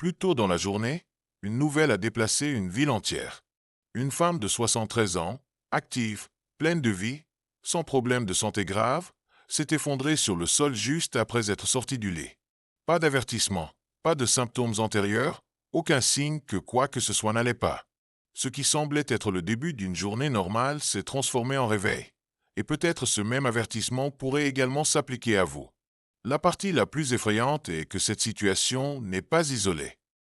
Plus tôt dans la journée, une nouvelle a déplacé une ville entière. Une femme de 73 ans, active, pleine de vie, sans problème de santé grave, s'est effondrée sur le sol juste après être sortie du lit. Pas d'avertissement, pas de symptômes antérieurs, aucun signe que quoi que ce soit n'allait pas. Ce qui semblait être le début d'une journée normale s'est transformé en réveil. Et peut-être ce même avertissement pourrait également s'appliquer à vous. La partie la plus effrayante est que cette situation n'est pas isolée.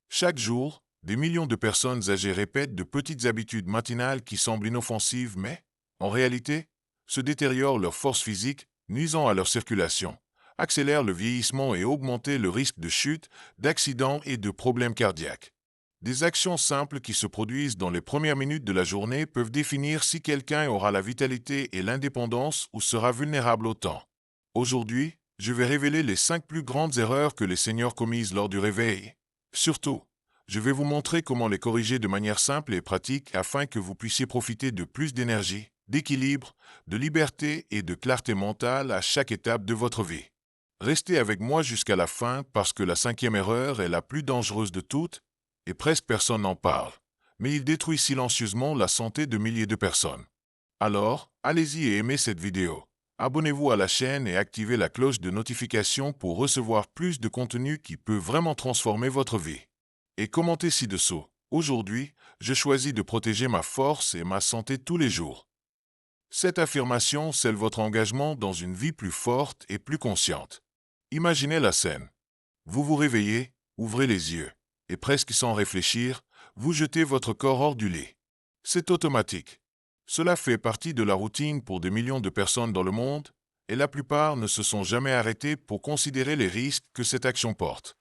Chaque jour, des millions de personnes âgées répètent de petites habitudes matinales qui semblent inoffensives, mais, en réalité, se détériorent leur force physique, nuisant à leur circulation, accélèrent le vieillissement et augmentent le risque de chute, d'accidents et de problèmes cardiaques. Des actions simples qui se produisent dans les premières minutes de la journée peuvent définir si quelqu'un aura la vitalité et l'indépendance ou sera vulnérable au temps. Aujourd'hui, je vais révéler les 5 plus grandes erreurs que les seniors commises lors du réveil. Surtout, je vais vous montrer comment les corriger de manière simple et pratique afin que vous puissiez profiter de plus d'énergie, d'équilibre, de liberté et de clarté mentale à chaque étape de votre vie. Restez avec moi jusqu'à la fin parce que la 5e erreur est la plus dangereuse de toutes et presque personne n'en parle. Mais il détruit silencieusement la santé de milliers de personnes. Alors, allez-y et aimez cette vidéo. Abonnez-vous à la chaîne et activez la cloche de notification pour recevoir plus de contenu qui peut vraiment transformer votre vie. Et commentez ci-dessous. Aujourd'hui, je choisis de protéger ma force et ma santé tous les jours. Cette affirmation scelle votre engagement dans une vie plus forte et plus consciente. Imaginez la scène. Vous vous réveillez, ouvrez les yeux, et presque sans réfléchir, vous jetez votre corps hors du lit. C'est automatique. Cela fait partie de la routine pour des millions de personnes dans le monde, et la plupart ne se sont jamais arrêtés pour considérer les risques que cette action porte.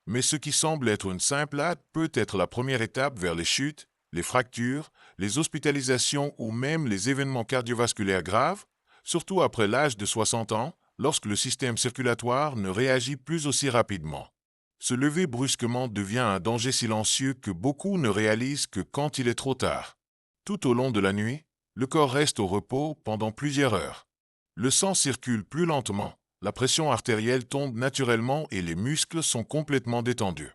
Mais ce qui semble être une simple acte peut être la première étape vers les chutes, les fractures, les hospitalisations ou même les événements cardiovasculaires graves, surtout après l'âge de 60 ans, lorsque le système circulatoire ne réagit plus aussi rapidement. Se lever brusquement devient un danger silencieux que beaucoup ne réalisent que quand il est trop tard. Tout au long de la nuit, le corps reste au repos pendant plusieurs heures. Le sang circule plus lentement, la pression artérielle tombe naturellement et les muscles sont complètement détendus.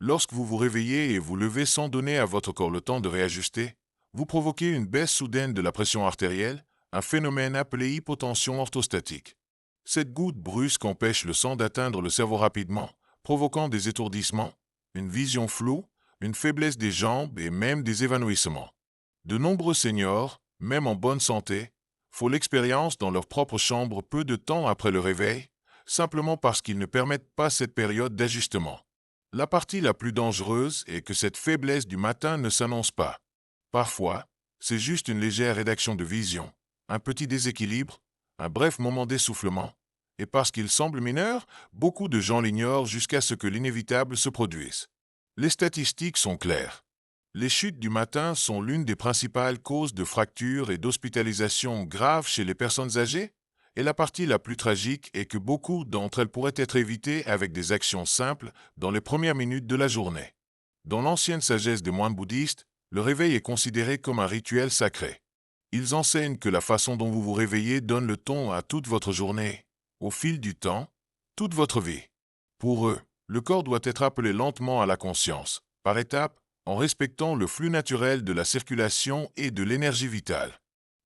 Lorsque vous vous réveillez et vous levez sans donner à votre corps le temps de réajuster, vous provoquez une baisse soudaine de la pression artérielle, un phénomène appelé hypotension orthostatique. Cette goutte brusque empêche le sang d'atteindre le cerveau rapidement, provoquant des étourdissements, une vision floue, une faiblesse des jambes et même des évanouissements. De nombreux seniors, même en bonne santé, font l'expérience dans leur propre chambre peu de temps après le réveil, simplement parce qu'ils ne permettent pas cette période d'ajustement. La partie la plus dangereuse est que cette faiblesse du matin ne s'annonce pas. Parfois, c'est juste une légère rédaction de vision, un petit déséquilibre, un bref moment d'essoufflement. Et parce qu'il semble mineur, beaucoup de gens l'ignorent jusqu'à ce que l'inévitable se produise. Les statistiques sont claires. Les chutes du matin sont l'une des principales causes de fractures et d'hospitalisations graves chez les personnes âgées, et la partie la plus tragique est que beaucoup d'entre elles pourraient être évitées avec des actions simples dans les premières minutes de la journée. Dans l'ancienne sagesse des moines bouddhistes, le réveil est considéré comme un rituel sacré. Ils enseignent que la façon dont vous vous réveillez donne le ton à toute votre journée, au fil du temps, toute votre vie. Pour eux, le corps doit être appelé lentement à la conscience, par étapes, en respectant le flux naturel de la circulation et de l'énergie vitale.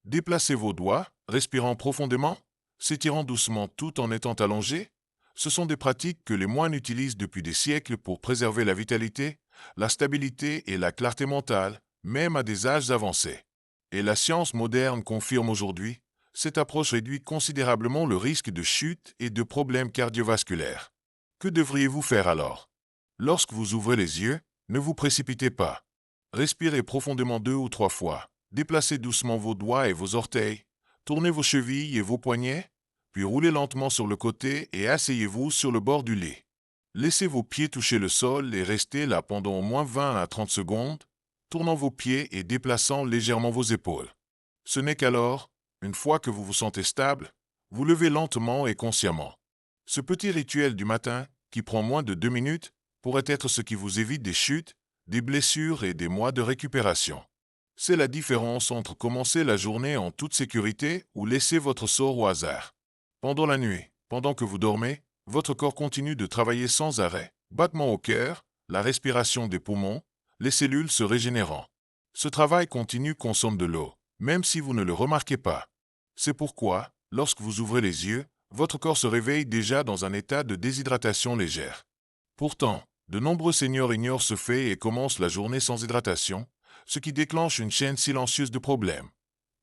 Déplacez vos doigts, respirant profondément, s'étirant doucement tout en étant allongé. Ce sont des pratiques que les moines utilisent depuis des siècles pour préserver la vitalité, la stabilité et la clarté mentale, même à des âges avancés. Et la science moderne confirme aujourd'hui, cette approche réduit considérablement le risque de chute et de problèmes cardiovasculaires. Que devriez-vous faire alors? Lorsque vous ouvrez les yeux, ne vous précipitez pas. Respirez profondément 2 ou 3 fois. Déplacez doucement vos doigts et vos orteils. Tournez vos chevilles et vos poignets, puis roulez lentement sur le côté et asseyez-vous sur le bord du lit. Laissez vos pieds toucher le sol et restez là pendant au moins 20 à 30 secondes, tournant vos pieds et déplaçant légèrement vos épaules. Ce n'est qu'alors, une fois que vous vous sentez stable, vous levez lentement et consciemment. Ce petit rituel du matin, qui prend moins de 2 minutes, pourrait être ce qui vous évite des chutes, des blessures et des mois de récupération. C'est la différence entre commencer la journée en toute sécurité ou laisser votre sort au hasard. Pendant la nuit, pendant que vous dormez, votre corps continue de travailler sans arrêt. Battements au cœur, la respiration des poumons, les cellules se régénérant. Ce travail continu consomme de l'eau, même si vous ne le remarquez pas. C'est pourquoi, lorsque vous ouvrez les yeux, votre corps se réveille déjà dans un état de déshydratation légère. Pourtant, de nombreux seniors ignorent ce fait et commencent la journée sans hydratation, ce qui déclenche une chaîne silencieuse de problèmes.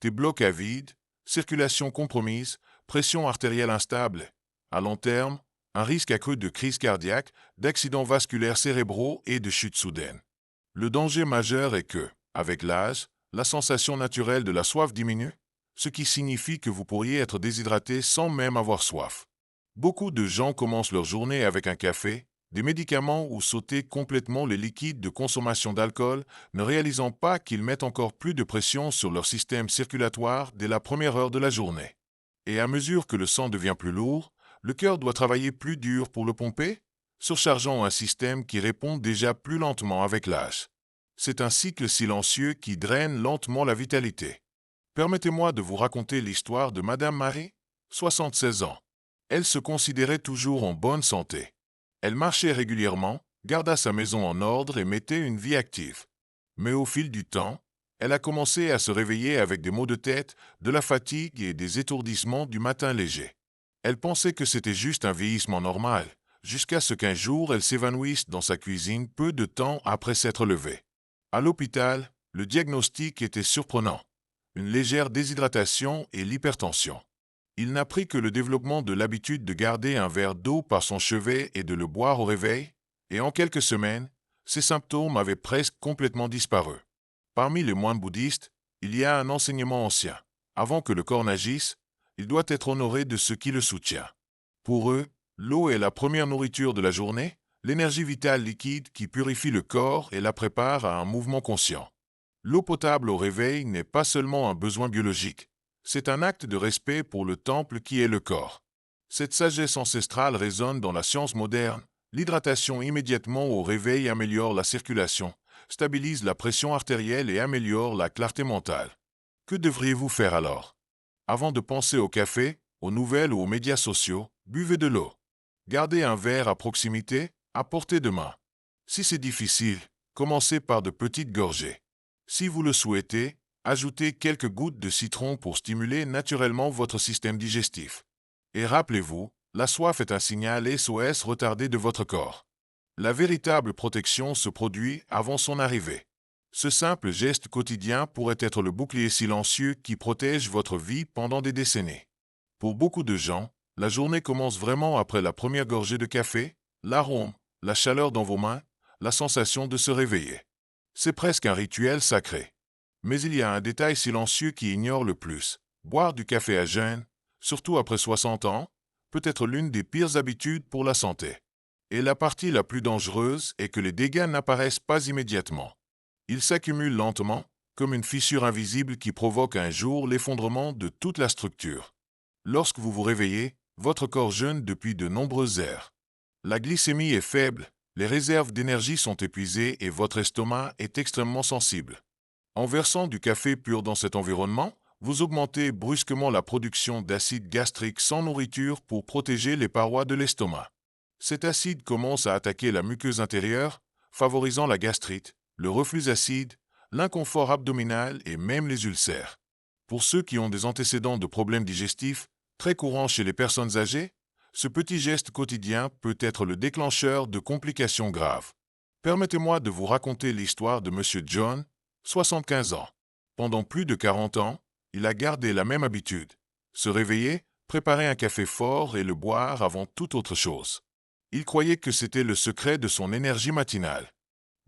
Des blocs à vide, circulation compromise, pression artérielle instable. À long terme, un risque accru de crise cardiaque, d'accidents vasculaires cérébraux et de chute soudaine. Le danger majeur est que, avec l'âge, la sensation naturelle de la soif diminue, ce qui signifie que vous pourriez être déshydraté sans même avoir soif. Beaucoup de gens commencent leur journée avec un café, des médicaments ou sauter complètement les liquides de consommation d'alcool, ne réalisant pas qu'ils mettent encore plus de pression sur leur système circulatoire dès la première heure de la journée. Et à mesure que le sang devient plus lourd, le cœur doit travailler plus dur pour le pomper, surchargeant un système qui répond déjà plus lentement avec l'âge. C'est un cycle silencieux qui draine lentement la vitalité. Permettez-moi de vous raconter l'histoire de Madame Marie, 76 ans. Elle se considérait toujours en bonne santé. Elle marchait régulièrement, garda sa maison en ordre et mettait une vie active. Mais au fil du temps, elle a commencé à se réveiller avec des maux de tête, de la fatigue et des étourdissements du matin léger. Elle pensait que c'était juste un vieillissement normal, jusqu'à ce qu'un jour elle s'évanouisse dans sa cuisine peu de temps après s'être levée. À l'hôpital, le diagnostic était surprenant. Une légère déshydratation et l'hypertension. Il n'a pris que le développement de l'habitude de garder un verre d'eau par son chevet et de le boire au réveil, et en quelques semaines, ces symptômes avaient presque complètement disparu. Parmi les moines bouddhistes, il y a un enseignement ancien. Avant que le corps n'agisse, il doit être honoré de ce qui le soutient. Pour eux, l'eau est la première nourriture de la journée, l'énergie vitale liquide qui purifie le corps et la prépare à un mouvement conscient. L'eau potable au réveil n'est pas seulement un besoin biologique, c'est un acte de respect pour le temple qui est le corps. Cette sagesse ancestrale résonne dans la science moderne. L'hydratation immédiatement au réveil améliore la circulation, stabilise la pression artérielle et améliore la clarté mentale. Que devriez-vous faire alors? Avant de penser au café, aux nouvelles ou aux médias sociaux, buvez de l'eau. Gardez un verre à proximité, à portée de main. Si c'est difficile, commencez par de petites gorgées. Si vous le souhaitez, ajoutez quelques gouttes de citron pour stimuler naturellement votre système digestif. Et rappelez-vous, la soif est un signal SOS retardé de votre corps. La véritable protection se produit avant son arrivée. Ce simple geste quotidien pourrait être le bouclier silencieux qui protège votre vie pendant des décennies. Pour beaucoup de gens, la journée commence vraiment après la première gorgée de café, l'arôme, la chaleur dans vos mains, la sensation de se réveiller. C'est presque un rituel sacré. Mais il y a un détail silencieux qui ignore le plus. Boire du café à jeun, surtout après 60 ans, peut être l'une des pires habitudes pour la santé. Et la partie la plus dangereuse est que les dégâts n'apparaissent pas immédiatement. Ils s'accumulent lentement, comme une fissure invisible qui provoque un jour l'effondrement de toute la structure. Lorsque vous vous réveillez, votre corps jeûne depuis de nombreuses heures. La glycémie est faible, les réserves d'énergie sont épuisées et votre estomac est extrêmement sensible. En versant du café pur dans cet environnement, vous augmentez brusquement la production d'acide gastrique sans nourriture pour protéger les parois de l'estomac. Cet acide commence à attaquer la muqueuse intérieure, favorisant la gastrite, le reflux acide, l'inconfort abdominal et même les ulcères. Pour ceux qui ont des antécédents de problèmes digestifs, très courants chez les personnes âgées, ce petit geste quotidien peut être le déclencheur de complications graves. Permettez-moi de vous raconter l'histoire de M. John, 75 ans. Pendant plus de 40 ans, il a gardé la même habitude. Se réveiller, préparer un café fort et le boire avant toute autre chose. Il croyait que c'était le secret de son énergie matinale.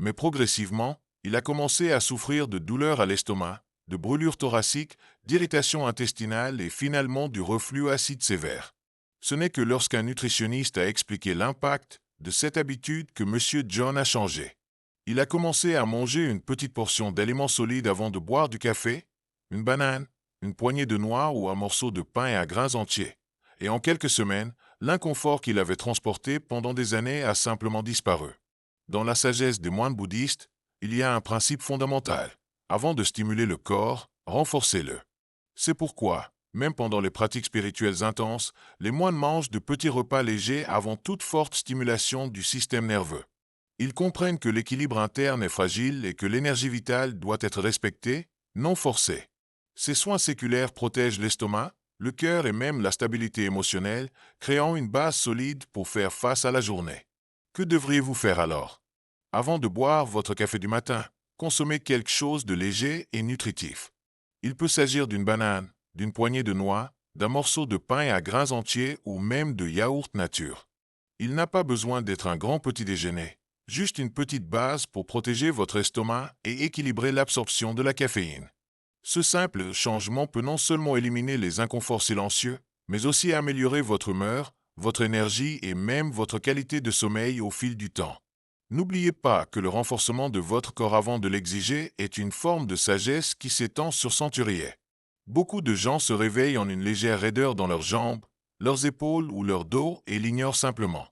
Mais progressivement, il a commencé à souffrir de douleurs à l'estomac, de brûlures thoraciques, d'irritations intestinales et finalement du reflux acide sévère. Ce n'est que lorsqu'un nutritionniste a expliqué l'impact de cette habitude que M. John a changé. Il a commencé à manger une petite portion d'aliments solides avant de boire du café, une banane, une poignée de noix ou un morceau de pain à grains entiers. Et en quelques semaines, l'inconfort qu'il avait transporté pendant des années a simplement disparu. Dans la sagesse des moines bouddhistes, il y a un principe fondamental. Avant de stimuler le corps, renforcez-le. C'est pourquoi, même pendant les pratiques spirituelles intenses, les moines mangent de petits repas légers avant toute forte stimulation du système nerveux. Ils comprennent que l'équilibre interne est fragile et que l'énergie vitale doit être respectée, non forcée. Ces soins séculaires protègent l'estomac, le cœur et même la stabilité émotionnelle, créant une base solide pour faire face à la journée. Que devriez-vous faire alors? Avant de boire votre café du matin, consommez quelque chose de léger et nutritif. Il peut s'agir d'une banane, d'une poignée de noix, d'un morceau de pain à grains entiers ou même de yaourt nature. Il n'a pas besoin d'être un grand petit déjeuner, juste une petite base pour protéger votre estomac et équilibrer l'absorption de la caféine. Ce simple changement peut non seulement éliminer les inconforts silencieux, mais aussi améliorer votre humeur, votre énergie et même votre qualité de sommeil au fil du temps. N'oubliez pas que le renforcement de votre corps avant de l'exiger est une forme de sagesse qui s'étend sur centuriers. Beaucoup de gens se réveillent en une légère raideur dans leurs jambes, leurs épaules ou leur dos et l'ignorent simplement.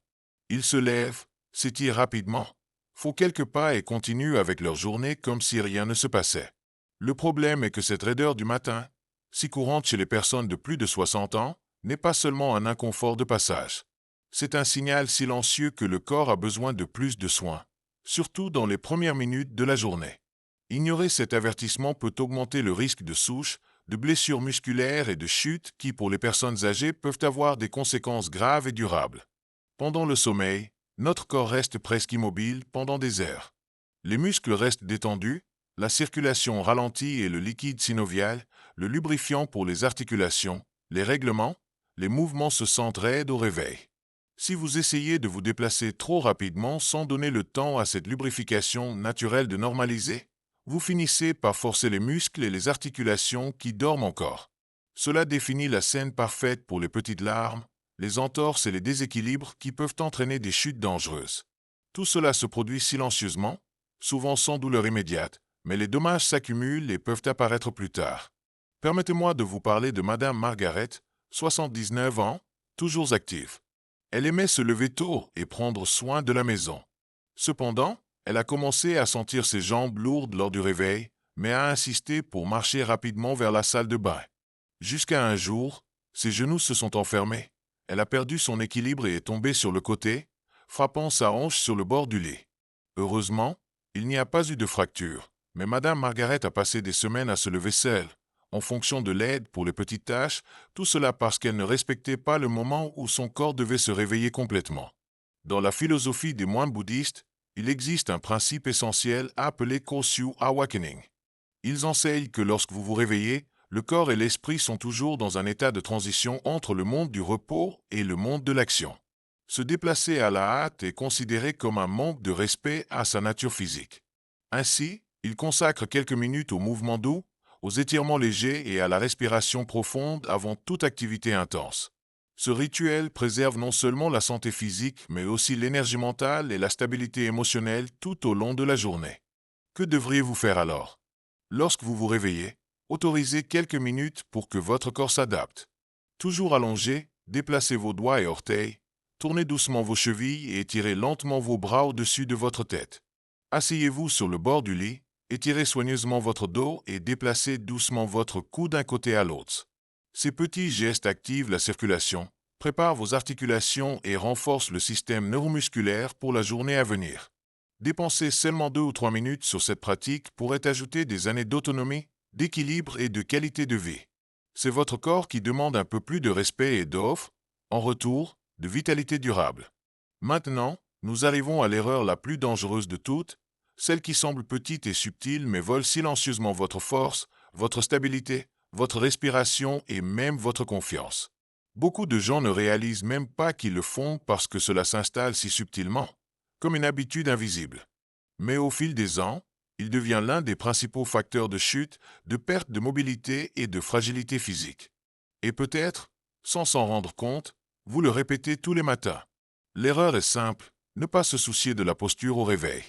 Ils se lèvent, s'étirent rapidement, font quelques pas et continuent avec leur journée comme si rien ne se passait. Le problème est que cette raideur du matin, si courante chez les personnes de plus de 60 ans, n'est pas seulement un inconfort de passage. C'est un signal silencieux que le corps a besoin de plus de soins, surtout dans les premières minutes de la journée. Ignorer cet avertissement peut augmenter le risque de souches, de blessures musculaires et de chutes qui, pour les personnes âgées, peuvent avoir des conséquences graves et durables. Pendant le sommeil, notre corps reste presque immobile pendant des heures. Les muscles restent détendus, la circulation ralentit et le liquide synovial, le lubrifiant pour les articulations, les règlements, les mouvements se sentent raides au réveil. Si vous essayez de vous déplacer trop rapidement sans donner le temps à cette lubrification naturelle de normaliser, vous finissez par forcer les muscles et les articulations qui dorment encore. Cela définit la scène parfaite pour les petites larmes, les entorses et les déséquilibres qui peuvent entraîner des chutes dangereuses. Tout cela se produit silencieusement, souvent sans douleur immédiate, mais les dommages s'accumulent et peuvent apparaître plus tard. Permettez-moi de vous parler de Madame Margaret, 79 ans, toujours active. Elle aimait se lever tôt et prendre soin de la maison. Cependant, elle a commencé à sentir ses jambes lourdes lors du réveil, mais a insisté pour marcher rapidement vers la salle de bain. Jusqu'à un jour, ses genoux se sont enfermés. Elle a perdu son équilibre et est tombée sur le côté, frappant sa hanche sur le bord du lit. Heureusement, il n'y a pas eu de fracture, mais Madame Margaret a passé des semaines à se lever seule, en fonction de l'aide pour les petites tâches, tout cela parce qu'elle ne respectait pas le moment où son corps devait se réveiller complètement. Dans la philosophie des moines bouddhistes, il existe un principe essentiel appelé Koshu Awakening. Ils enseignent que lorsque vous vous réveillez, le corps et l'esprit sont toujours dans un état de transition entre le monde du repos et le monde de l'action. Se déplacer à la hâte est considéré comme un manque de respect à sa nature physique. Ainsi, ils consacrent quelques minutes aux mouvements doux, aux étirements légers et à la respiration profonde avant toute activité intense. Ce rituel préserve non seulement la santé physique, mais aussi l'énergie mentale et la stabilité émotionnelle tout au long de la journée. Que devriez-vous faire alors? Lorsque vous vous réveillez, autorisez quelques minutes pour que votre corps s'adapte. Toujours allongé, déplacez vos doigts et orteils, tournez doucement vos chevilles et étirez lentement vos bras au-dessus de votre tête. Asseyez-vous sur le bord du lit, étirez soigneusement votre dos et déplacez doucement votre cou d'un côté à l'autre. Ces petits gestes activent la circulation, préparent vos articulations et renforcent le système neuromusculaire pour la journée à venir. Dépenser seulement 2 ou 3 minutes sur cette pratique pourrait ajouter des années d'autonomie, d'équilibre et de qualité de vie. C'est votre corps qui demande un peu plus de respect et d'offre, en retour, de vitalité durable. Maintenant, nous arrivons à l'erreur la plus dangereuse de toutes, celle qui semble petite et subtile mais vole silencieusement votre force, votre stabilité, votre respiration et même votre confiance. Beaucoup de gens ne réalisent même pas qu'ils le font parce que cela s'installe si subtilement, comme une habitude invisible. Mais au fil des ans, il devient l'un des principaux facteurs de chute, de perte de mobilité et de fragilité physique. Et peut-être, sans s'en rendre compte, vous le répétez tous les matins. L'erreur est simple, ne pas se soucier de la posture au réveil.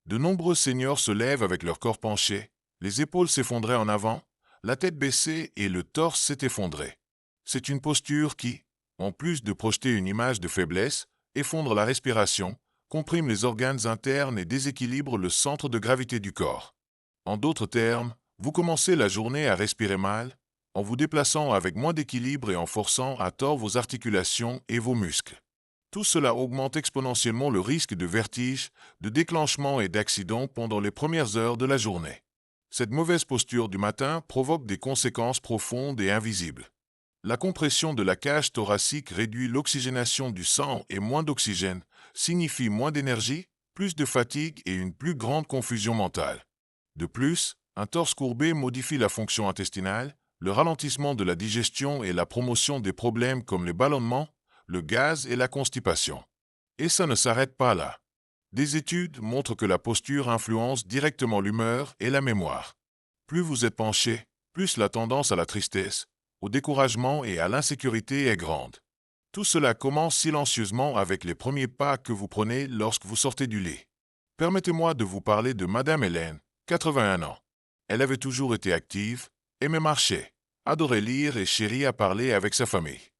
De nombreux seniors se lèvent avec leur corps penché, les épaules s'effondraient en avant, la tête baissée et le torse s'est effondré. C'est une posture qui, en plus de projeter une image de faiblesse, effondre la respiration, comprime les organes internes et déséquilibre le centre de gravité du corps. En d'autres termes, vous commencez la journée à respirer mal, en vous déplaçant avec moins d'équilibre et en forçant à tort vos articulations et vos muscles. Tout cela augmente exponentiellement le risque de vertige, de déclenchement et d'accident pendant les premières heures de la journée. Cette mauvaise posture du matin provoque des conséquences profondes et invisibles. La compression de la cage thoracique réduit l'oxygénation du sang et moins d'oxygène signifie moins d'énergie, plus de fatigue et une plus grande confusion mentale. De plus, un torse courbé modifie la fonction intestinale, le ralentissement de la digestion et la promotion des problèmes comme les ballonnements, le gaz et la constipation. Et ça ne s'arrête pas là. Des études montrent que la posture influence directement l'humeur et la mémoire. Plus vous êtes penché, plus la tendance à la tristesse, au découragement et à l'insécurité est grande. Tout cela commence silencieusement avec les premiers pas que vous prenez lorsque vous sortez du lit. Permettez-moi de vous parler de Madame Hélène, 81 ans. Elle avait toujours été active, aimait marcher, adorait lire et chérit à parler avec sa famille.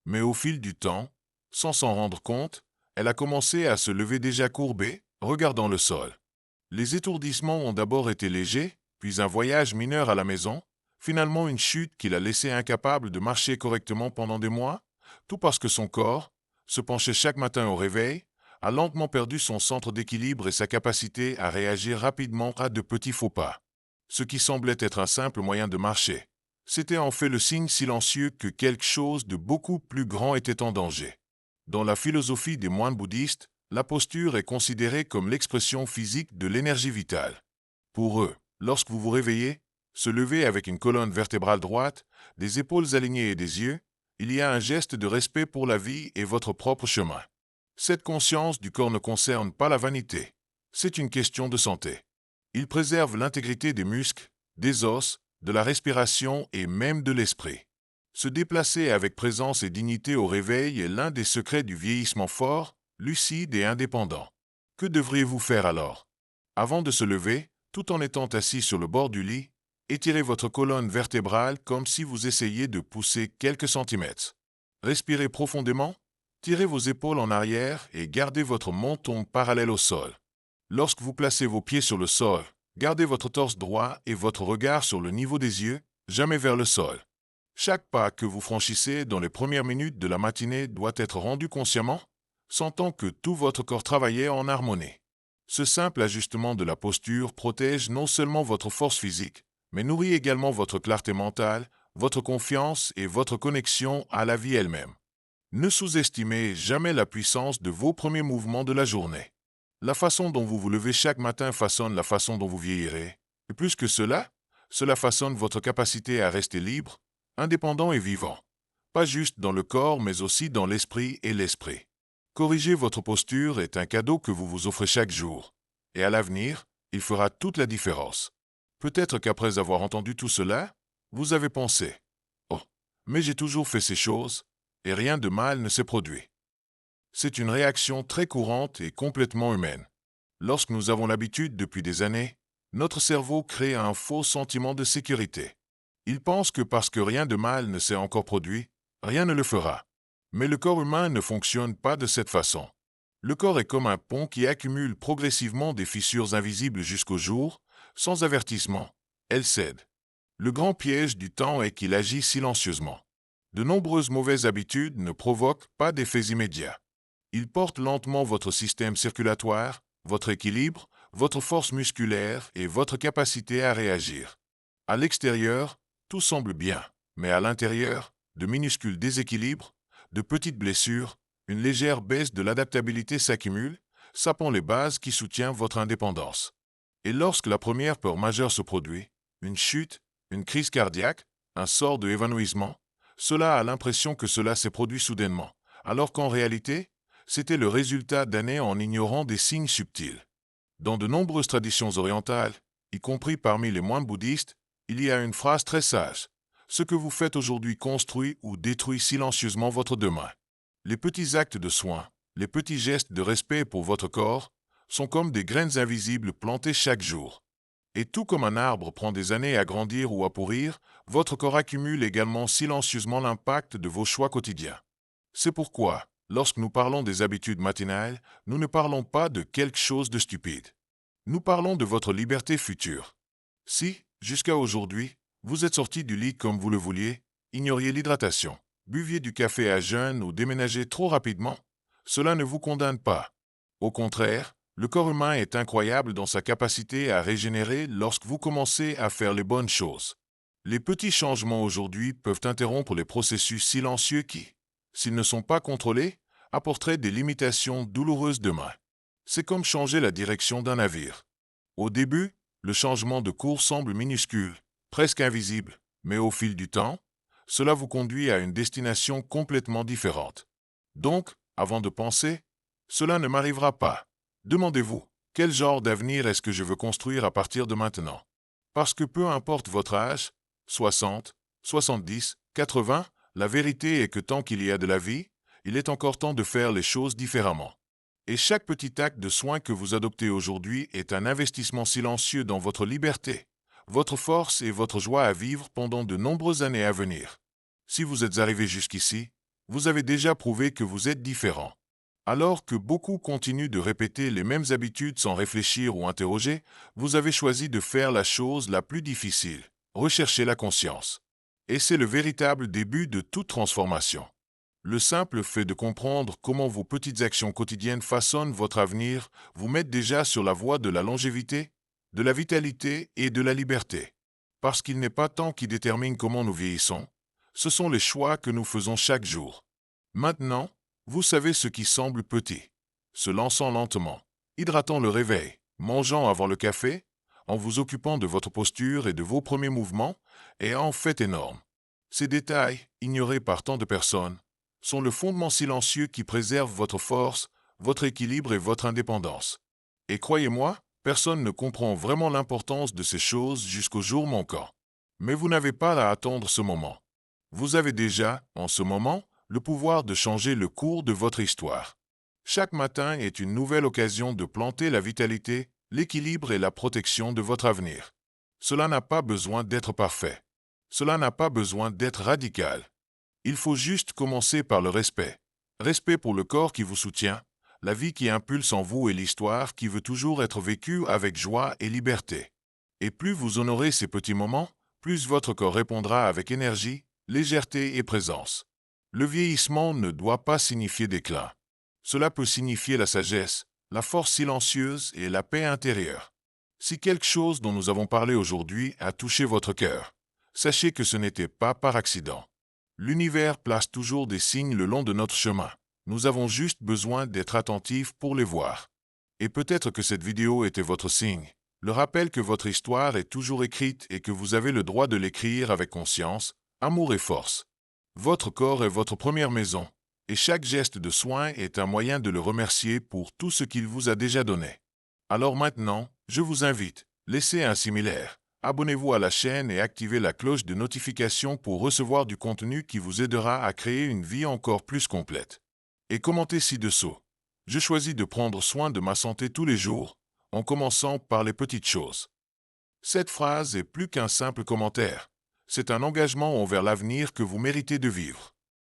Mais au fil du temps, sans s'en rendre compte, elle a commencé à se lever déjà courbée, regardant le sol. Les étourdissements ont d'abord été légers, puis un voyage mineur à la maison, finalement une chute qui l'a laissée incapable de marcher correctement pendant des mois, tout parce que son corps, se penchait chaque matin au réveil, a lentement perdu son centre d'équilibre et sa capacité à réagir rapidement à de petits faux pas. Ce qui semblait être un simple moyen de marcher, c'était en fait le signe silencieux que quelque chose de beaucoup plus grand était en danger. Dans la philosophie des moines bouddhistes, la posture est considérée comme l'expression physique de l'énergie vitale. Pour eux, lorsque vous vous réveillez, se lever avec une colonne vertébrale droite, des épaules alignées et des yeux, il y a un geste de respect pour la vie et votre propre chemin. Cette conscience du corps ne concerne pas la vanité. C'est une question de santé. Il préserve l'intégrité des muscles, des os, de la respiration et même de l'esprit. Se déplacer avec présence et dignité au réveil est l'un des secrets du vieillissement fort, lucide et indépendant. Que devriez-vous faire alors? Avant de se lever, tout en étant assis sur le bord du lit, étirez votre colonne vertébrale comme si vous essayiez de pousser quelques centimètres. Respirez profondément, tirez vos épaules en arrière et gardez votre menton parallèle au sol. Lorsque vous placez vos pieds sur le sol, gardez votre torse droit et votre regard sur le niveau des yeux, jamais vers le sol. Chaque pas que vous franchissez dans les premières minutes de la matinée doit être rendu consciemment, sentant que tout votre corps travaillait en harmonie. Ce simple ajustement de la posture protège non seulement votre force physique, mais nourrit également votre clarté mentale, votre confiance et votre connexion à la vie elle-même. Ne sous-estimez jamais la puissance de vos premiers mouvements de la journée. La façon dont vous vous levez chaque matin façonne la façon dont vous vieillirez. Et plus que cela, cela façonne votre capacité à rester libre, indépendant et vivant. Pas juste dans le corps, mais aussi dans l'esprit et l'esprit. Corriger votre posture est un cadeau que vous vous offrez chaque jour. Et à l'avenir, il fera toute la différence. Peut-être qu'après avoir entendu tout cela, vous avez pensé « Oh, mais j'ai toujours fait ces choses, et rien de mal ne s'est produit. » C'est une réaction très courante et complètement humaine. Lorsque nous avons l'habitude depuis des années, notre cerveau crée un faux sentiment de sécurité. Il pense que parce que rien de mal ne s'est encore produit, rien ne le fera. Mais le corps humain ne fonctionne pas de cette façon. Le corps est comme un pont qui accumule progressivement des fissures invisibles jusqu'au jour, sans avertissement. Elle cède. Le grand piège du temps est qu'il agit silencieusement. De nombreuses mauvaises habitudes ne provoquent pas d'effets immédiats. Ils portent lentement votre système circulatoire, votre équilibre, votre force musculaire et votre capacité à réagir. À l'extérieur, tout semble bien, mais à l'intérieur, de minuscules déséquilibres, de petites blessures, une légère baisse de l'adaptabilité s'accumule, sapant les bases qui soutiennent votre indépendance. Et lorsque la première peur majeure se produit, une chute, une crise cardiaque, un sort de évanouissement, cela a l'impression que cela s'est produit soudainement, alors qu'en réalité, c'était le résultat d'années en ignorant des signes subtils. Dans de nombreuses traditions orientales, y compris parmi les moines bouddhistes, il y a une phrase très sage. Ce que vous faites aujourd'hui construit ou détruit silencieusement votre demain. Les petits actes de soin, les petits gestes de respect pour votre corps, sont comme des graines invisibles plantées chaque jour. Et tout comme un arbre prend des années à grandir ou à pourrir, votre corps accumule également silencieusement l'impact de vos choix quotidiens. C'est pourquoi, lorsque nous parlons des habitudes matinales, nous ne parlons pas de quelque chose de stupide. Nous parlons de votre liberté future. Si, jusqu'à aujourd'hui, vous êtes sorti du lit comme vous le vouliez, ignoriez l'hydratation, buviez du café à jeun ou déménagez trop rapidement, cela ne vous condamne pas. Au contraire, le corps humain est incroyable dans sa capacité à régénérer lorsque vous commencez à faire les bonnes choses. Les petits changements aujourd'hui peuvent interrompre les processus silencieux qui, s'ils ne sont pas contrôlés, apporteraient des limitations douloureuses demain. C'est comme changer la direction d'un navire. Au début, le changement de cours semble minuscule, presque invisible, mais au fil du temps, cela vous conduit à une destination complètement différente. Donc, avant de penser, cela ne m'arrivera pas. Demandez-vous, quel genre d'avenir est-ce que je veux construire à partir de maintenant? Parce que peu importe votre âge, 60, 70, 80, la vérité est que tant qu'il y a de la vie, il est encore temps de faire les choses différemment. Et chaque petit acte de soin que vous adoptez aujourd'hui est un investissement silencieux dans votre liberté, votre force et votre joie à vivre pendant de nombreuses années à venir. Si vous êtes arrivé jusqu'ici, vous avez déjà prouvé que vous êtes différent. Alors que beaucoup continuent de répéter les mêmes habitudes sans réfléchir ou interroger, vous avez choisi de faire la chose la plus difficile, rechercher la conscience. Et c'est le véritable début de toute transformation. Le simple fait de comprendre comment vos petites actions quotidiennes façonnent votre avenir vous met déjà sur la voie de la longévité, de la vitalité et de la liberté. Parce qu'il n'est pas temps qui détermine comment nous vieillissons, ce sont les choix que nous faisons chaque jour. Maintenant, vous savez ce qui semble petit. Se lançant lentement, hydratant le réveil, mangeant avant le café, en vous occupant de votre posture et de vos premiers mouvements, est en fait énorme. Ces détails, ignorés par tant de personnes, sont le fondement silencieux qui préserve votre force, votre équilibre et votre indépendance. Et croyez-moi, personne ne comprend vraiment l'importance de ces choses jusqu'au jour manquant. Mais vous n'avez pas à attendre ce moment. Vous avez déjà, en ce moment, le pouvoir de changer le cours de votre histoire. Chaque matin est une nouvelle occasion de planter la vitalité, l'équilibre et la protection de votre avenir. Cela n'a pas besoin d'être parfait. Cela n'a pas besoin d'être radical. Il faut juste commencer par le respect. Respect pour le corps qui vous soutient, la vie qui impulse en vous et l'histoire qui veut toujours être vécue avec joie et liberté. Et plus vous honorez ces petits moments, plus votre corps répondra avec énergie, légèreté et présence. Le vieillissement ne doit pas signifier déclin. Cela peut signifier la sagesse, la force silencieuse et la paix intérieure. Si quelque chose dont nous avons parlé aujourd'hui a touché votre cœur, sachez que ce n'était pas par accident. L'univers place toujours des signes le long de notre chemin. Nous avons juste besoin d'être attentifs pour les voir. Et peut-être que cette vidéo était votre signe. Le rappel que votre histoire est toujours écrite et que vous avez le droit de l'écrire avec conscience, amour et force. Votre corps est votre première maison, et chaque geste de soin est un moyen de le remercier pour tout ce qu'il vous a déjà donné. Alors maintenant, je vous invite, laissez un similaire. Abonnez-vous à la chaîne et activez la cloche de notification pour recevoir du contenu qui vous aidera à créer une vie encore plus complète. Et commentez ci-dessous. Je choisis de prendre soin de ma santé tous les jours, en commençant par les petites choses. Cette phrase est plus qu'un simple commentaire. C'est un engagement envers l'avenir que vous méritez de vivre.